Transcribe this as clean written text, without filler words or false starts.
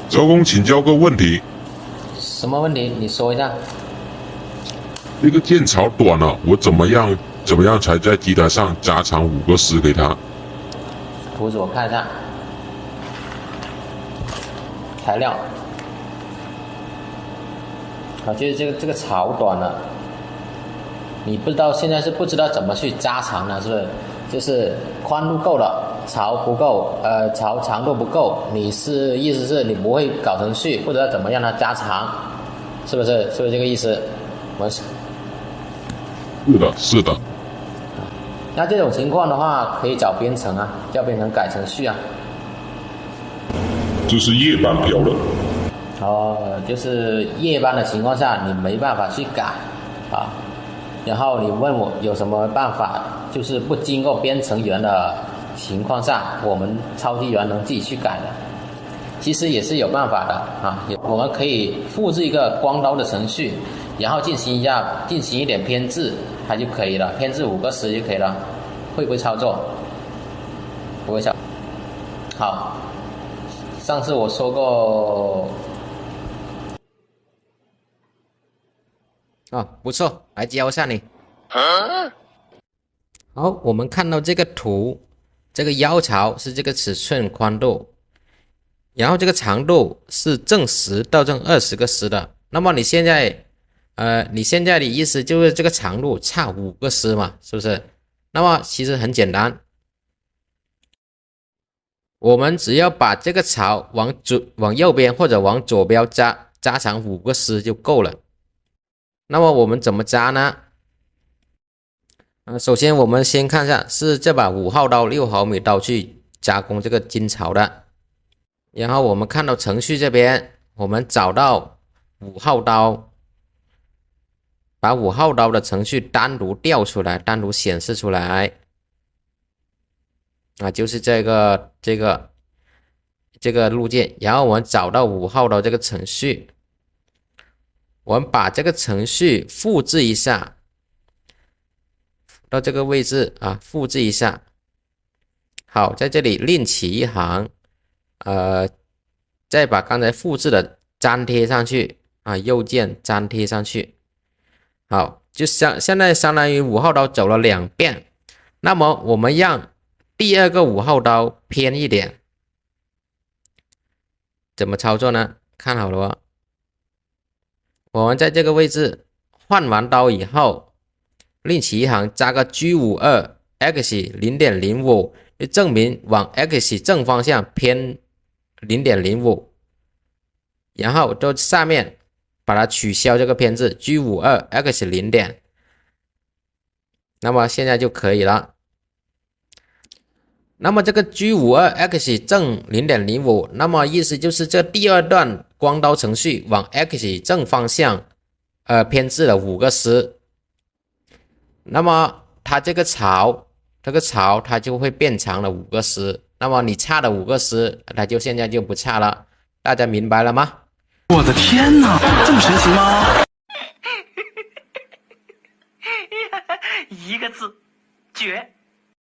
周公，请教个问题，什么问题？你说一下。那个剑槽短了，我怎么样才在机台上加长5个丝给他？图纸我看一下。材料。啊，就是这个槽短了，你不知道现在是不知道怎么去加长了，是不是？就是宽度够了，槽不够，槽长度不够，意思是你不会搞程序，不知道怎么让它加长，是不是？是不是这个意思？是的。那这种情况的话，可以找编程啊，叫编程改程序啊。这是夜班标了。就是夜班的情况下，你没办法去改啊。然后你问我有什么办法，就是不经过编程员的情况下，我们操作员能自己去改的。其实也是有办法的啊，我们可以复制一个光刀的程序，然后进行一点编制，它就可以了，编制5个时就可以了。会不会操作？不会操作。好，上次我说过。不错，来教一下你。好，我们看到这个图，这个腰槽是这个尺寸宽度，然后这个长度是正10到正20个时的。那么你现在的意思就是这个长度差5个时嘛，是不是？那么其实很简单，我们只要把这个槽往右边或者往左边加长5个时就够了。那么我们怎么扎呢？首先我们先看一下，是这把5号刀6毫米刀去加工这个金槽的。然后我们看到程序这边，我们找到5号刀，把5号刀的程序单独调出来，单独显示出来。就是这个路径。然后我们找到5号刀这个程序。我们把这个程序复制一下到这个位置啊，复制一下。好，在这里另起一行，再把刚才复制的粘贴上去啊，右键粘贴上去。好，就现在相当于5号刀走了2遍。那么我们让第二个5号刀偏一点，怎么操作呢？看好了哦。我们在这个位置换完刀以后，另起一行加个 G52 x 0.05， 就证明往 x 正方向偏 0.05， 然后就下面把它取消这个偏置 G52 x 0. 那么现在就可以了。那么这个 G52 x 正 0.05， 那么意思就是这第二段光刀程序往 x 正方向偏置了5个时。那么它这个槽它就会变长了5个时。那么你差的5个时，它就现在就不差了。大家明白了吗？我的天哪，这么神奇吗？一个字，绝。